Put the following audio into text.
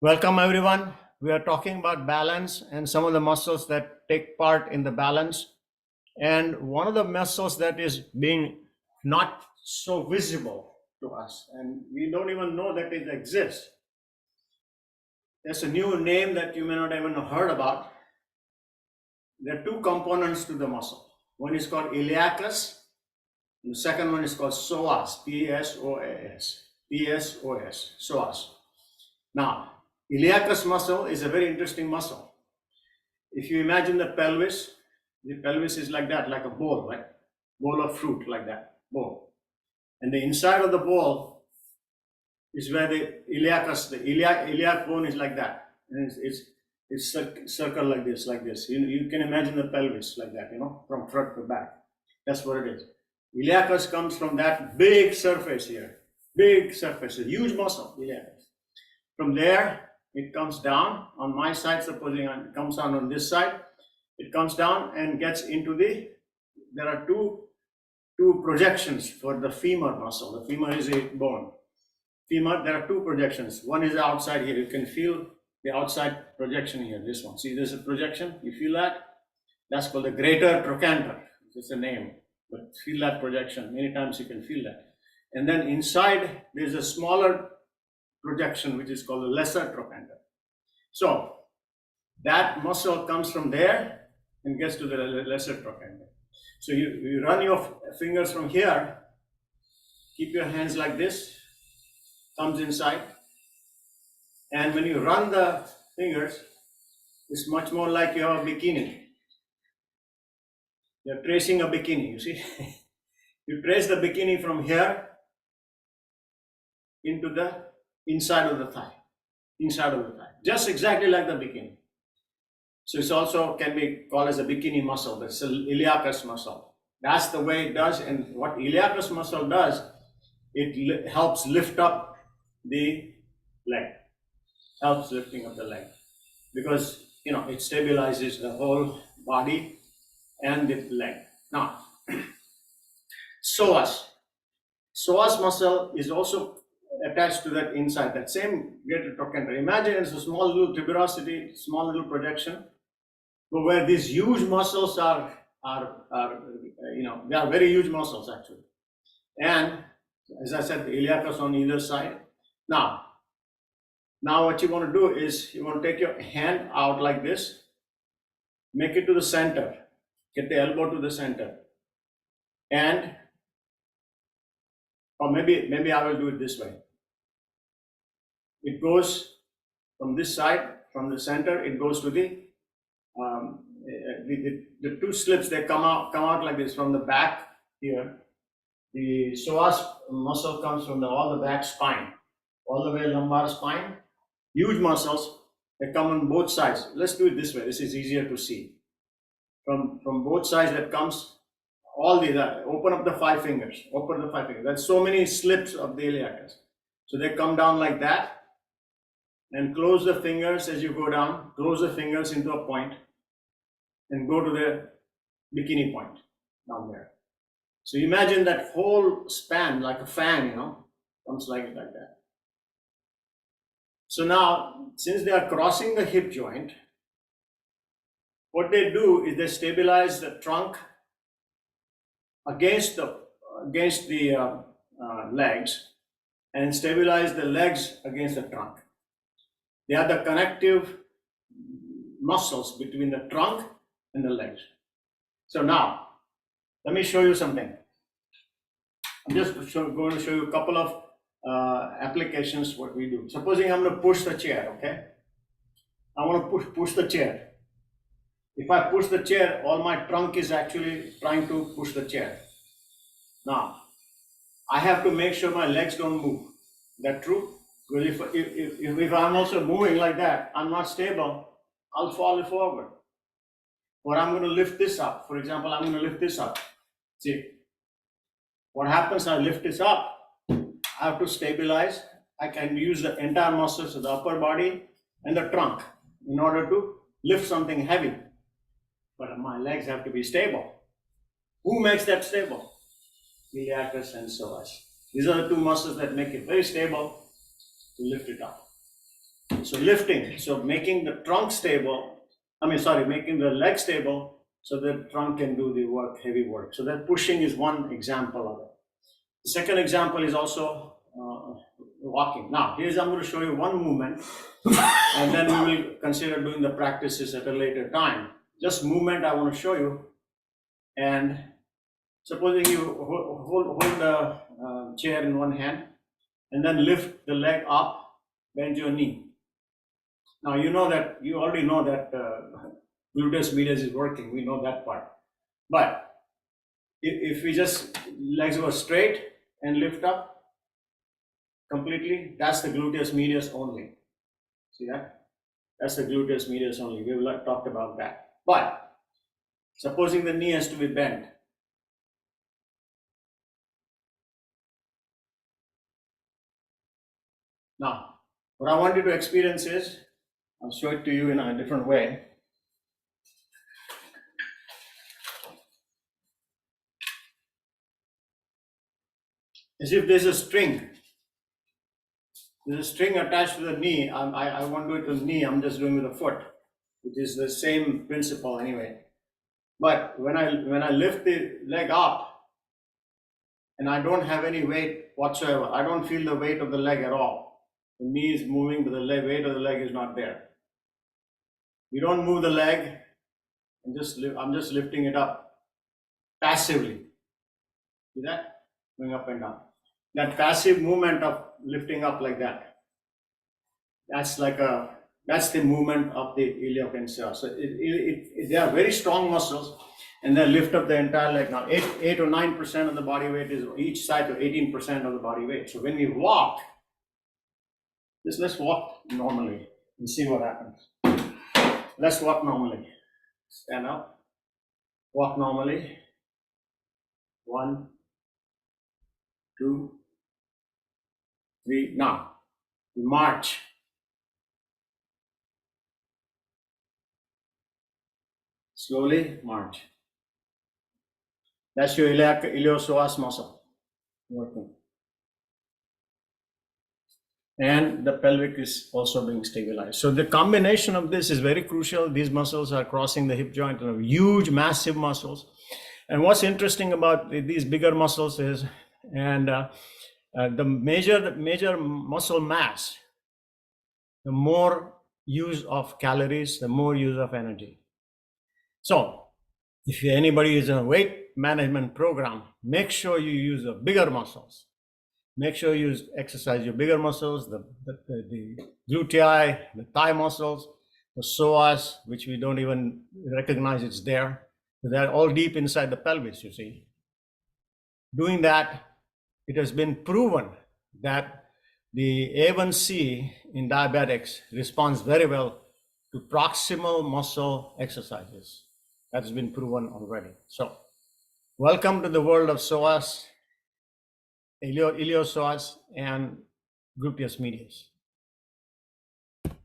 Welcome everyone. We are talking about balance and some of the muscles that take part in the balance. And one of the muscles that is being not so visible to us, and we don't even know that it exists. There's a new name that you may not even have heard about. There are two components to the muscle. One is called iliacus, and the second one is called psoas, P-S-O-A-S, P-S-O-S, psoas. Now, iliacus muscle is a very interesting muscle. If you imagine the pelvis is like that, like a bowl, right? Bowl of fruit, like that, bowl. And the inside of the bowl is where the iliacus, the iliac bone is like that. And it's circle like this, like this. You can imagine the pelvis like that, from front to back. That's what it is. Iliacus comes from that big surface here, big surface, a huge muscle, iliacus. From there, it comes down on my side, supposing it comes down on this side, it comes down and gets into there are two projections for the femur muscle. The femur is a bone. Femur, there are two projections. One is outside here. You can feel the outside projection here, this one. See, there's a projection. You feel that? That's called the greater trochanter. It's a name, but feel that projection. Many times you can feel that. And then inside, there's a smaller projection, which is called the lesser trochanter. So that muscle comes from there and gets to the lesser trochanter. So you run your fingers from here, keep your hands like this, thumbs inside, and when you run the fingers, it's much more like you have a bikini. You're tracing a bikini, you see. You trace the bikini from here into the inside of the thigh, just exactly like the bikini. So it's also can be called as a bikini muscle, the iliacus muscle. That's the way it does. And what iliacus muscle does, it helps lift up the leg, helps lifting up the leg, because it stabilizes the whole body and the leg. Now, psoas muscle is also attached to that inside, that same greater trochanter. Imagine it's a small little tuberosity, small little projection, but where these huge muscles are they are very huge muscles actually. And as I said, the iliacus on either side. Now what you want to do is you want to take your hand out like this, make it to the center, get the elbow to the center, and or maybe I will do it this way. It goes from this side, from the center, it goes to the two slips. They come out like this from the back here. The psoas muscle comes from all the back spine, all the way lumbar spine. Huge muscles. They come on both sides. Let's do it this way. This is easier to see. From both sides, that comes all open up the five fingers. Open the five fingers. There's so many slips of the iliacus. So they come down like that. And close the fingers as you go down, close the fingers into a point, and go to the bikini point down there. So imagine that whole span like a fan, comes like that. So now, since they are crossing the hip joint, what they do is they stabilize the trunk against the legs, and stabilize the legs against the trunk. They are the connective muscles between the trunk and the legs. So now, let me show you something. I'm just going to show you a couple of applications what we do. Supposing I'm going to push the chair, okay? I want to push the chair. If I push the chair, all my trunk is actually trying to push the chair. Now, I have to make sure my legs don't move. Is that true? Because if I'm also moving like that, I'm not stable, I'll fall forward. Or I'm going to lift this up. For example, I'm going to lift this up. See, what happens, I lift this up, I have to stabilize. I can use the entire muscles of the upper body and the trunk in order to lift something heavy. But my legs have to be stable. Who makes that stable? Iliacus and psoas. These are the two muscles that make it very stable to lift it up. So lifting, so making the trunk stable, making the leg stable so the trunk can do the work, heavy work. So that pushing is one example of it. The second example is also walking. Now, I'm going to show you one movement, and then we will consider doing the practices at a later time. Just movement I want to show you. And supposing you hold the chair in one hand, and then lift the leg up, bend your knee. Now you already know that gluteus medius is working. We know that part. But if we just legs go straight and lift up completely, that's the gluteus medius only. See that? That's the gluteus medius only. We've talked about that. But supposing the knee has to be bent. Now, what I want you to experience is, I'll show it to you in a different way. As if there's a string. There's a string attached to the knee. I won't do it with the knee, I'm just doing with the foot, which is the same principle anyway. But when I lift the leg up and I don't have any weight whatsoever, I don't feel the weight of the leg at all. The knee is moving, but the weight of the leg is not there. You don't move the leg, and I'm just lifting it up passively. See that? Going up and down. That passive movement of lifting up like that, that's the movement of the Iliopsoas. So they are very strong muscles, and they lift up the entire leg. Now 8 or 9% of the body weight is each side to 18% of the body weight. So when we walk, let's walk normally and see what happens. Let's walk normally. Stand up. Walk normally. 1, 2, 3. Now, we march. Slowly march. That's your iliopsoas muscle working. And the pelvic is also being stabilized. So the combination of this is very crucial. These muscles are crossing the hip joint, huge, massive muscles. And what's interesting about these bigger muscles is, the major muscle mass, the more use of calories, the more use of energy. So if anybody is in a weight management program, make sure you use the bigger muscles. Make sure you exercise your bigger muscles, the glutei, the thigh muscles, the psoas, which we don't even recognize it's there. They're all deep inside the pelvis, you see. Doing that, it has been proven that the A1C in diabetics responds very well to proximal muscle exercises. That has been proven already. So, welcome to the world of psoas, iliopsoas, and gluteus medius.